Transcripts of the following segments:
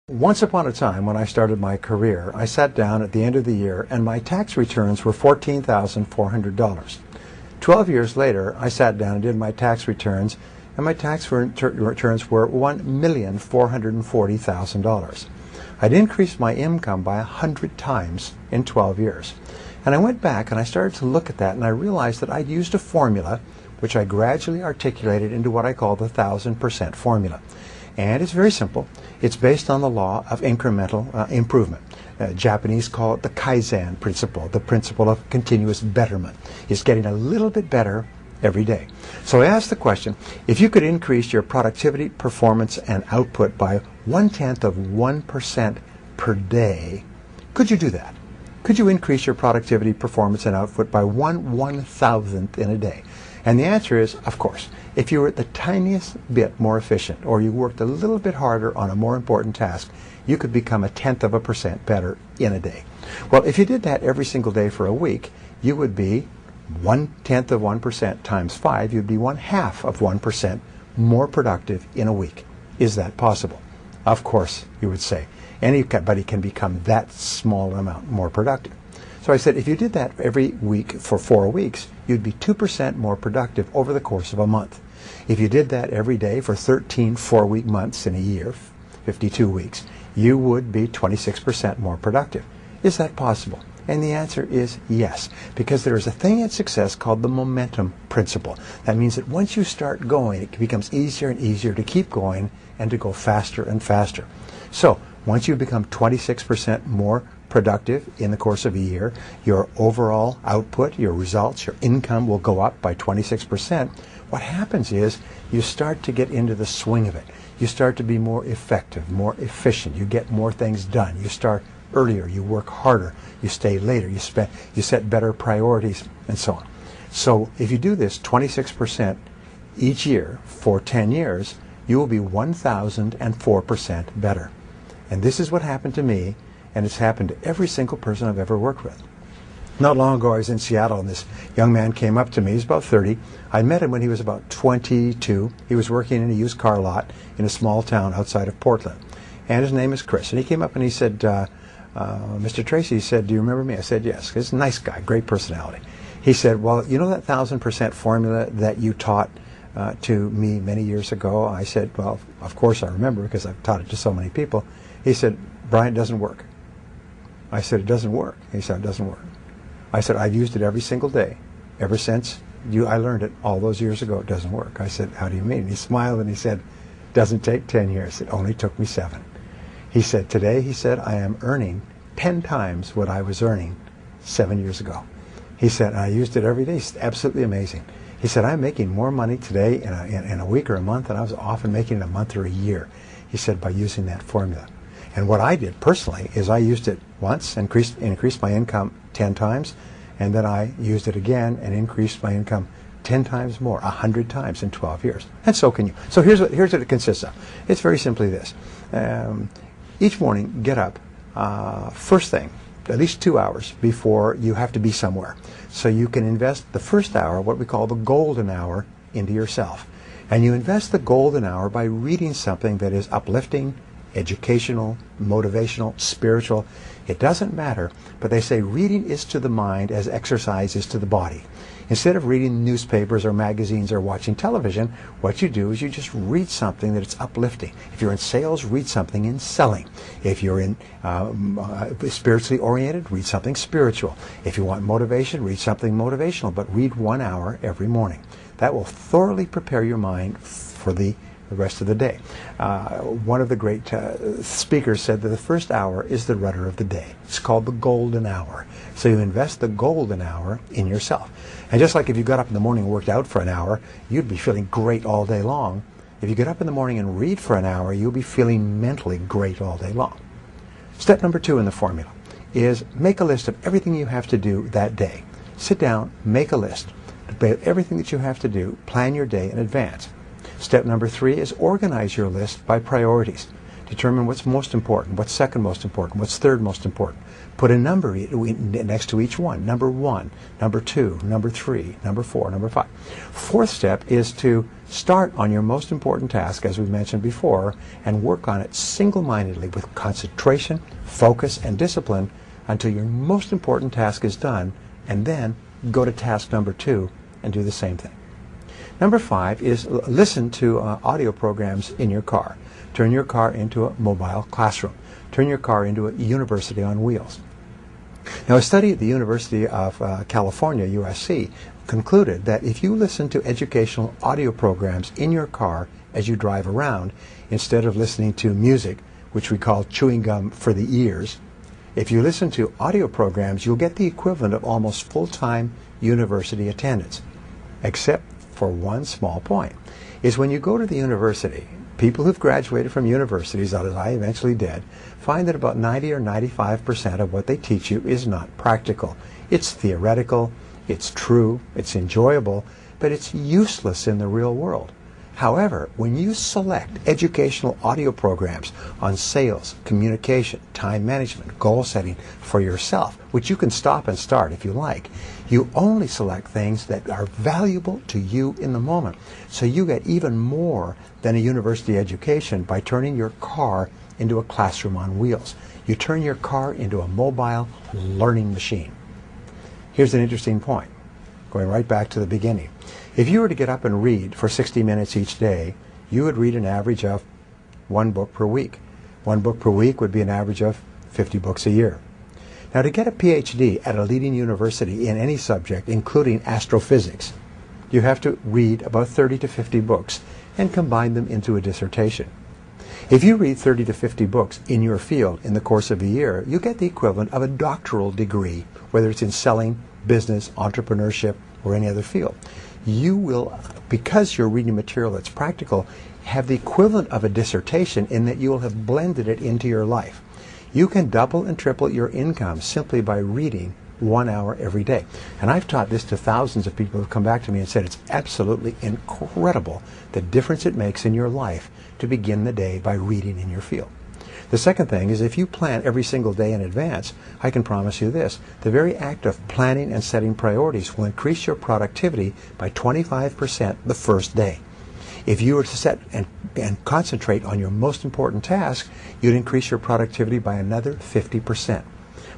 Once upon a time, when I started my career, I sat down at the end of the year and my tax returns were $14,400. 12 years later, I sat down and did my tax returns, and my tax returns were $1,440,000. I'd increased my income by 100 times in 12 years. And I went back and I started to look at that, and I realized that I'd used a formula which I gradually articulated into what I call the 1,000% formula. And it's very simple. It's based on the law of incremental improvement. Japanese call it the Kaizen principle, the principle of continuous betterment. It's getting a little bit better every day. So I asked the question, if you could increase your productivity, performance, and output by 0.1% per day, could you do that? Could you increase your productivity, performance, and output by 1/1000th in a day? And the answer is, of course. If you were the tiniest bit more efficient, or you worked a little bit harder on a more important task, you could become 0.1% better in a day. Well, if you did that every single day for a week, you would be 0.1% times 5, you'd be 0.5% more productive in a week. Is that possible? Of course, you would say. Anybody can become that small amount more productive. So I said, if you did that every week for 4 weeks, you'd be 2% more productive over the course of a month. If you did that every day for 13 4-week months in a year, 52 weeks, you would be 26% more productive. Is that possible? And the answer is yes, because there is a thing in success called the momentum principle. That means that once you start going, it becomes easier and easier to keep going and to go faster and faster. So once you become 26% more productive in the course of a year, your overall output, your results, your income will go up by 26%. What happens is you start to get into the swing of it. You start to be more effective, more efficient. You get more things done. You start earlier. You work harder. You stay later. You set better priorities, and so on. So if you do this 26% each year for 10 years, you will be 1,004% better. And this is what happened to me, and it's happened to every single person I've ever worked with. Not long ago, I was in Seattle, and this young man came up to me. He's about 30. I met him when he was about 22. He was working in a used car lot in a small town outside of Portland. And his name is Chris. And he came up and he said, Mr. Tracy, he said, do you remember me? I said, yes. He's a nice guy, great personality. He said, well, you know that 1,000% formula that you taught to me many years ago? I said, well, of course I remember, because I've taught it to so many people. He said, Brian, it doesn't work. I said, it doesn't work. He said, it doesn't work. I said, I've used it every single day ever since I learned it all those years ago. It doesn't work. I said, how do you mean? He smiled and he said, it doesn't take 10 years. It only took me 7. He said, today, he said, I am earning 10 times what I was earning 7 years ago. He said, I used it every day. It's absolutely amazing. He said, I'm making more money today in a week or a month than I was often making in a month or a year. He said, by using that formula. And what I did personally is I used it once, increased my income 10 times, and then I used it again and increased my income 10 times more, 100 times in 12 years. And so can you. So here's what it consists of. It's very simply this. Each morning, get up first thing, at least 2 hours before you have to be somewhere. So you can invest the first hour, what we call the golden hour, into yourself. And you invest the golden hour by reading something that is uplifting, educational, motivational, spiritual. It doesn't matter, but they say reading is to the mind as exercise is to the body. Instead of reading newspapers or magazines or watching television, what you do is you just read something that it's uplifting. If you're in sales, read something in selling. If you're in spiritually oriented, read something spiritual. If you want motivation, read something motivational, but read 1 hour every morning. That will thoroughly prepare your mind for the rest of the day. One of the great speakers said that the first hour is the rudder of the day. It's called the golden hour. So you invest the golden hour in yourself. And just like if you got up in the morning and worked out for an hour, you'd be feeling great all day long. If you get up in the morning and read for an hour, you'll be feeling mentally great all day long. Step number 2 in the formula is make a list of everything you have to do that day. Sit down, make a list of everything that you have to do, plan your day in advance. Step number 3 is organize your list by priorities. Determine what's most important, what's second most important, what's third most important. Put a number next to each one. Number 1, number 2, number 3, number 4, number 5. Fourth step is to start on your most important task, as we mentioned before, and work on it single-mindedly with concentration, focus, and discipline until your most important task is done, and then go to task number 2 and do the same thing. Number 5 is listen to audio programs in your car. Turn your car into a mobile classroom. Turn your car into a university on wheels. Now, a study at the University of California, USC, concluded that if you listen to educational audio programs in your car as you drive around, instead of listening to music, which we call chewing gum for the ears, if you listen to audio programs, you'll get the equivalent of almost full-time university attendance, except for one small point, is when you go to the university, people who've graduated from universities, as I eventually did, find that about 90 or 95% of what they teach you is not practical. It's theoretical, it's true, it's enjoyable, but it's useless in the real world. However, when you select educational audio programs on sales, communication, time management, goal setting for yourself, which you can stop and start if you like, you only select things that are valuable to you in the moment. So you get even more than a university education by turning your car into a classroom on wheels. You turn your car into a mobile learning machine. Here's an interesting point, going right back to the beginning. If you were to get up and read for 60 minutes each day, you would read an average of 1 book per week. 1 book per week would be an average of 50 books a year. Now, to get a PhD at a leading university in any subject, including astrophysics, you have to read about 30 to 50 books and combine them into a dissertation. If you read 30 to 50 books in your field in the course of a year, you get the equivalent of a doctoral degree, whether it's in selling, business, entrepreneurship, or any other field. You will, because you're reading material that's practical, have the equivalent of a dissertation in that you will have blended it into your life. You can double and triple your income simply by reading 1 hour every day. And I've taught this to thousands of people who have come back to me and said it's absolutely incredible the difference it makes in your life to begin the day by reading in your field. The second thing is if you plan every single day in advance, I can promise you this, the very act of planning and setting priorities will increase your productivity by 25% the first day. If you were to set and concentrate on your most important task, you'd increase your productivity by another 50%.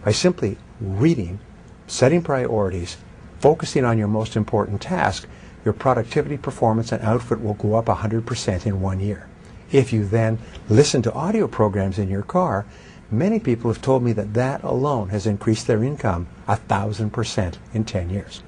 By simply reading, setting priorities, focusing on your most important task, your productivity, performance, and output will go up 100% in 1 year. If you then listen to audio programs in your car, many people have told me that that alone has increased their income 1,000% in 10 years.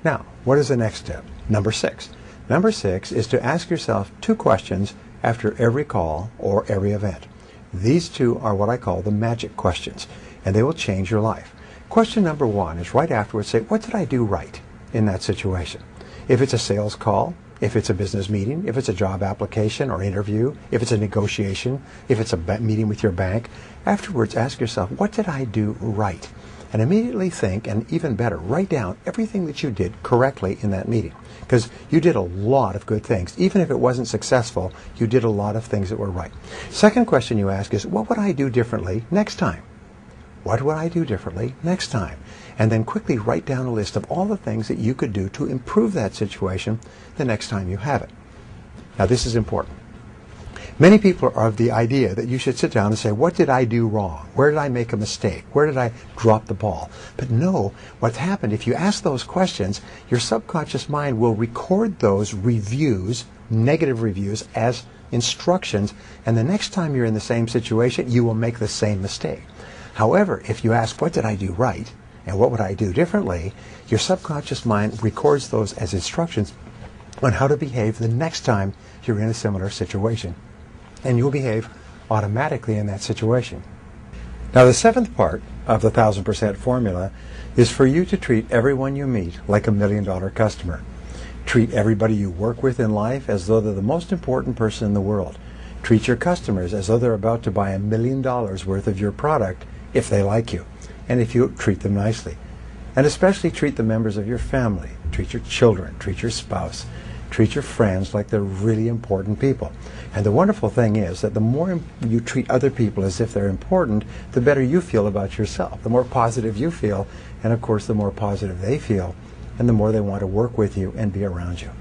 Now, what is the next step? Number 6. Number 6 is to ask yourself 2 questions after every call or every event. These 2 are what I call the magic questions, and they will change your life. Question number 1 is right afterwards, say, what did I do right in that situation? If it's a sales call, if it's a business meeting, if it's a job application or interview, if it's a negotiation, if it's a meeting with your bank, afterwards ask yourself, what did I do right? And immediately think, and even better, write down everything that you did correctly in that meeting. Because you did a lot of good things. Even if it wasn't successful, you did a lot of things that were right. Second question you ask is, what would I do differently next time? What would I do differently next time? And then quickly write down a list of all the things that you could do to improve that situation the next time you have it. Now, this is important. Many people are of the idea that you should sit down and say, what did I do wrong? Where did I make a mistake? Where did I drop the ball? But no, what's happened, if you ask those questions, your subconscious mind will record those reviews, negative reviews, as instructions, and the next time you're in the same situation, you will make the same mistake. However, if you ask, what did I do right? And what would I do differently? Your subconscious mind records those as instructions on how to behave the next time you're in a similar situation. And you'll behave automatically in that situation. Now, the 7th part of the 1,000% formula is for you to treat everyone you meet like $1 million customer. Treat everybody you work with in life as though they're the most important person in the world. Treat your customers as though they're about to buy $1 million worth of your product if they like you, and if you treat them nicely. And especially treat the members of your family. Treat your children, treat your spouse, Treat your friends like they're really important people. And the wonderful thing is that the more you treat other people as if they're important, the better you feel about yourself. The more positive you feel, and of course the more positive they feel, and the more they want to work with you and be around you.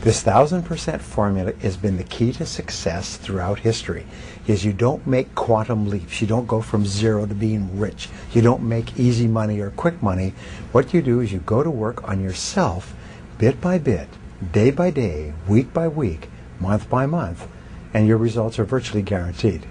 This 1000% formula has been the key to success throughout history. Is you don't make quantum leaps. You don't go from zero to being rich. You don't make easy money or quick money. What you do is you go to work on yourself bit by bit, day by day, week by week, month by month, and your results are virtually guaranteed.